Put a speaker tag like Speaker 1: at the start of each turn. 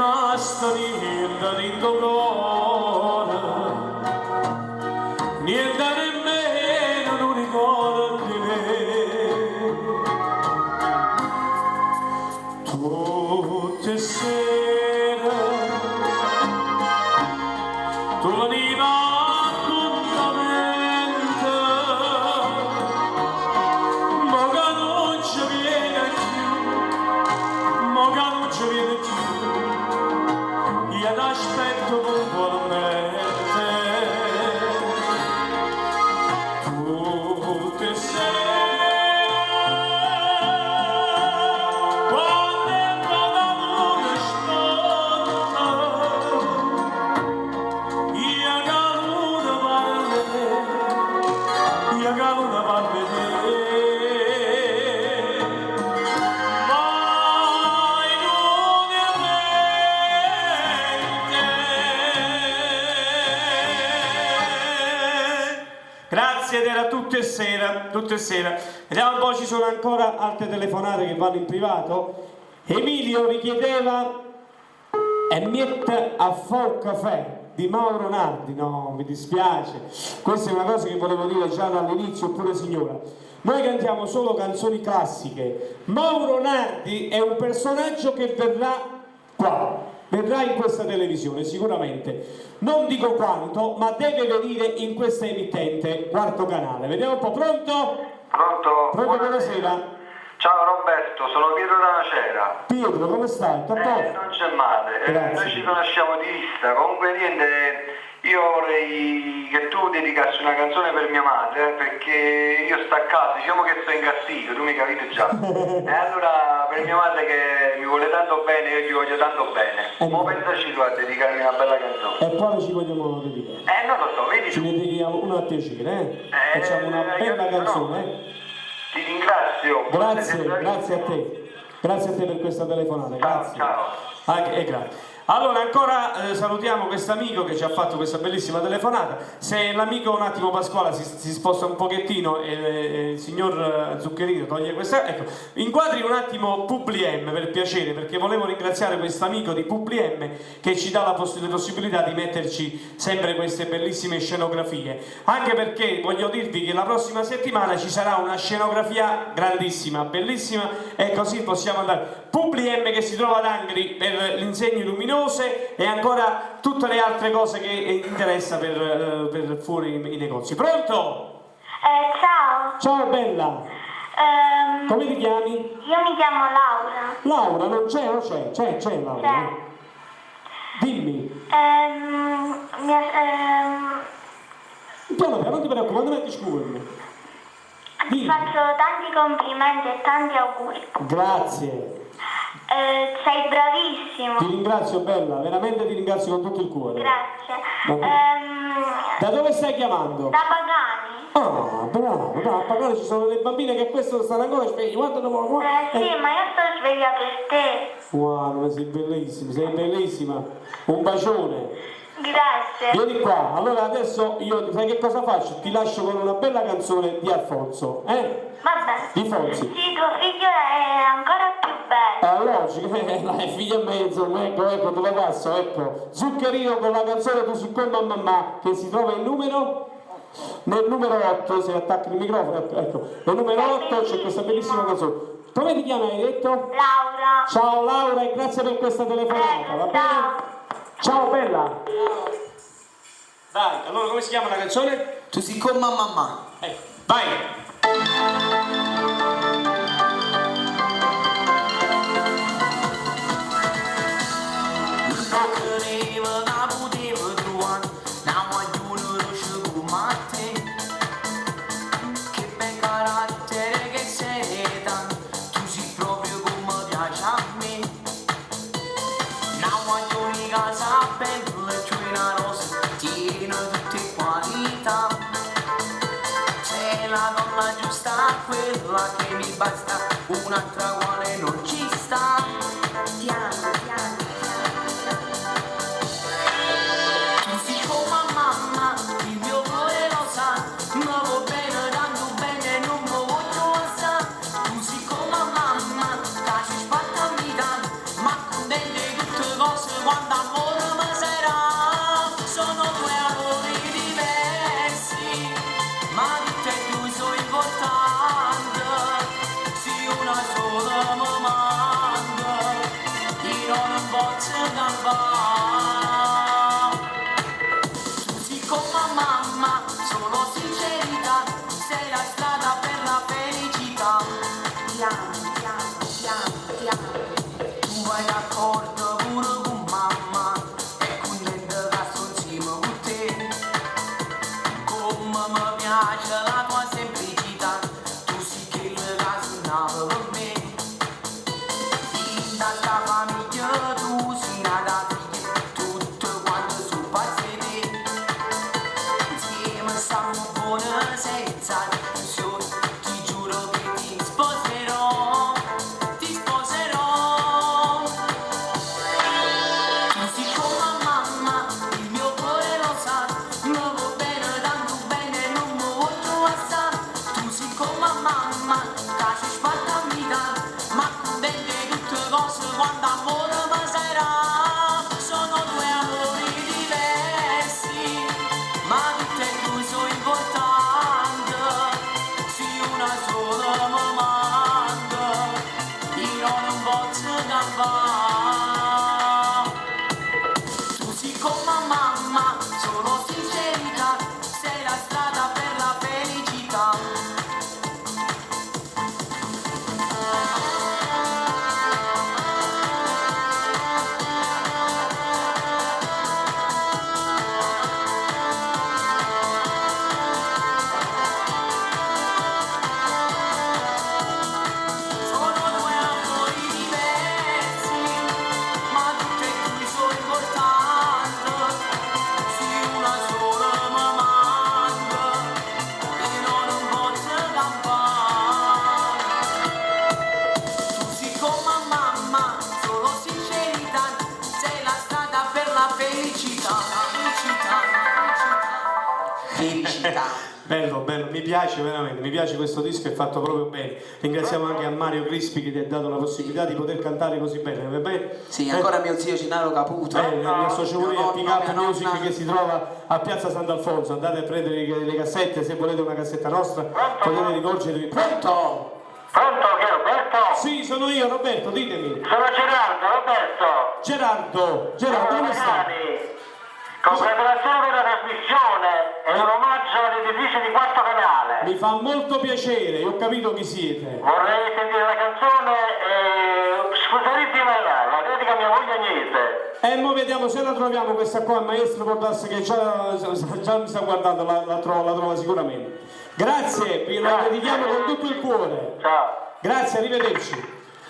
Speaker 1: rimasta niente di tuo cuore, niente nemmeno non ricordo di me. Tutte sere tu venivi appuntamento, ma che non ci viene più, ma che non ci viene più, io t'aspetto puntualmente. Tutte sere quando è la luna stonta, io che luna va a vedere, mai non è mente. Grazie, ed era tutte sera, tutte sera. Vediamo un po', ci sono ancora altre telefonate che vanno in privato. Emilio richiedeva "E miette a fo caffè" di Mauro Nardi. No, mi dispiace, questa è una cosa che volevo dire già dall'inizio. Oppure signora, noi cantiamo solo canzoni classiche. Mauro Nardi è un personaggio che verrà qua, verrà in questa televisione sicuramente, non dico quanto, ma deve venire in questa emittente, Quarto Canale. Vediamo un po'. Pronto?
Speaker 2: Pronto?
Speaker 1: Pronto, buonasera.
Speaker 2: Ciao Roberto, sono Pietro da Nocera.
Speaker 1: Pietro, come stai? Tutto a posto?
Speaker 2: Non c'è male,
Speaker 1: Grazie.
Speaker 2: noi ci conosciamo di vista. Comunque niente, io vorrei che tu dedicassi una canzone per mia madre, perché io sto a casa, diciamo che sto in castigo, tu mi capite già. E allora per mia madre che mi vuole tanto bene, io gli voglio tanto bene. Ma pensaci tu a dedicarmi una bella canzone.
Speaker 1: E poi ci vogliamo dedicare.
Speaker 2: Non lo so, vedi
Speaker 1: Ci
Speaker 2: tu.
Speaker 1: ne dedichiamo una a piacere, eh? Facciamo una bella canzone, eh?
Speaker 2: Ti ringrazio.
Speaker 1: Grazie a te. Grazie a te per questa telefonata, grazie.
Speaker 2: Ciao.
Speaker 1: Grazie. Allora ancora salutiamo questo amico che ci ha fatto questa bellissima telefonata. Se l'amico un attimo Pasquale si sposta un pochettino e il signor Zuccherino toglie questa, ecco, inquadri un attimo Publi M per piacere, perché volevo ringraziare questo amico di Publi M che ci dà la possibilità di metterci sempre queste bellissime scenografie, anche perché voglio dirvi che la prossima settimana ci sarà una scenografia grandissima, bellissima, e così possiamo andare. Publi M che si trova ad Angri per le insegne luminose e ancora tutte le altre cose che interessa per fuori i negozi. Pronto?
Speaker 3: Ciao.
Speaker 1: Ciao bella, come ti chiami?
Speaker 3: Io mi chiamo Laura.
Speaker 1: Laura, non c'è o c'è? C'è Laura.
Speaker 3: C'è.
Speaker 1: Dimmi. Piano piano, non ti preoccupare, non metti scurmi.
Speaker 3: Ti faccio tanti complimenti e tanti auguri.
Speaker 1: Grazie.
Speaker 3: Sei bravissimo.
Speaker 1: Ti ringrazio bella, veramente ti ringrazio con tutto il cuore.
Speaker 3: Grazie.
Speaker 1: Da dove stai chiamando?
Speaker 3: Da Pagani.
Speaker 1: Ah, bravo, a Pagani ci sono delle bambine che questo stanno ancora svegli. Guarda,
Speaker 3: Sì, ma io sto sveglia per te.
Speaker 1: Guarda, sei bellissima. Un bacione.
Speaker 3: Grazie.
Speaker 1: Vieni qua, allora adesso io sai che cosa faccio? Ti lascio con una bella canzone di Alfonso,
Speaker 3: Vabbè.
Speaker 1: Di Fonzi.
Speaker 3: Sì, tuo figlio è ancora più bello.
Speaker 1: Logico, è figlio e mezzo, ecco, te lo passo, ecco. Zuccherino con la canzone Tu si come mamma, che si trova nel numero 8, se attacchi il microfono, ecco. Nel numero 8 c'è questa bellissima canzone. Come ti chiami, hai detto?
Speaker 3: Laura.
Speaker 1: Ciao Laura e grazie per questa telefonata, va bene? Ciao bella. Dai, allora come si chiama la canzone?
Speaker 4: Tu si come mamma.
Speaker 1: Vai.
Speaker 4: Quella che mi basta, un'altra quale non ci sta. Piano, piano, piano. Tu sei come mamma, il mio cuore lo sa, ma va bene, tanto bene, non mi voglio alzare. Tu sei come mamma, che ci spatta a vita, ma contente tutte cose gamba. Tu sei come mamma, solo sincerità, sei la strada per la felicità. Piano, piano, piano, piano. Tu vai d'accordo pure con mamma e con niente che sto insieme con te. Come mi piace la tua semplicità, tu sei quello che sognavo per me. In tanta famiglia tu sei nata figlia, tutte quante su pazze te. Insieme stiamo buone senza illusioni, ti giuro che ti sposerò, ti sposerò. Tu sei come mamma, il mio cuore lo sa, mi vuoi bene, tanto bene, non mi voglio assare. Tu sei come mamma, che ci sparta a vita, ma contente tutte cose quando amore mi sarà. Sono due amori diversi, ma tutte e due sono importanti. Sei una sola mi manca, io non posso campare. Tu sei come mamma, solo sincerità, sei la strada per la felicità. Sono due amori diversi, ma tutte e due sono importanti. Sei una sola mi manca, e non posso campare. Tu sei come mamma, solo sincerità, sei la strada per la felicità. Felicità, felicità.
Speaker 1: Bello, bello, mi piace veramente, mi piace questo disco, è fatto proprio bene. Ringraziamo anche a Mario Crispi che ti ha dato la possibilità di poter cantare così bene. Beh,
Speaker 5: Sì, ancora mio zio Gennaro Caputo.
Speaker 1: mi associo pure
Speaker 5: Mio
Speaker 1: a Pick
Speaker 5: nonno,
Speaker 1: Up
Speaker 5: mia
Speaker 1: Music
Speaker 5: nonna.
Speaker 1: che si trova a Piazza Sant'Alfonso. Andate a prendere le cassette, se volete una cassetta nostra potete rivolgervi. Pronto?
Speaker 2: Pronto, che è Roberto?
Speaker 1: Sì, sono io Roberto, ditemi.
Speaker 2: Sono Gerardo, Roberto.
Speaker 1: Gerardo, come stai?
Speaker 2: Magari. Congratulazioni per la trasmissione e un omaggio alle editrici di Quarto Canale.
Speaker 1: Mi fa molto piacere, ho capito chi siete.
Speaker 2: Vorrei sentire la canzone e scusatissima la dedica mia moglie Agnese.
Speaker 1: E mo vediamo se la troviamo questa qua, il maestro può darsi che già mi sta guardando, la trova sicuramente. Grazie, vi la dedichiamo con tutto il cuore.
Speaker 2: Ciao.
Speaker 1: Grazie, arrivederci.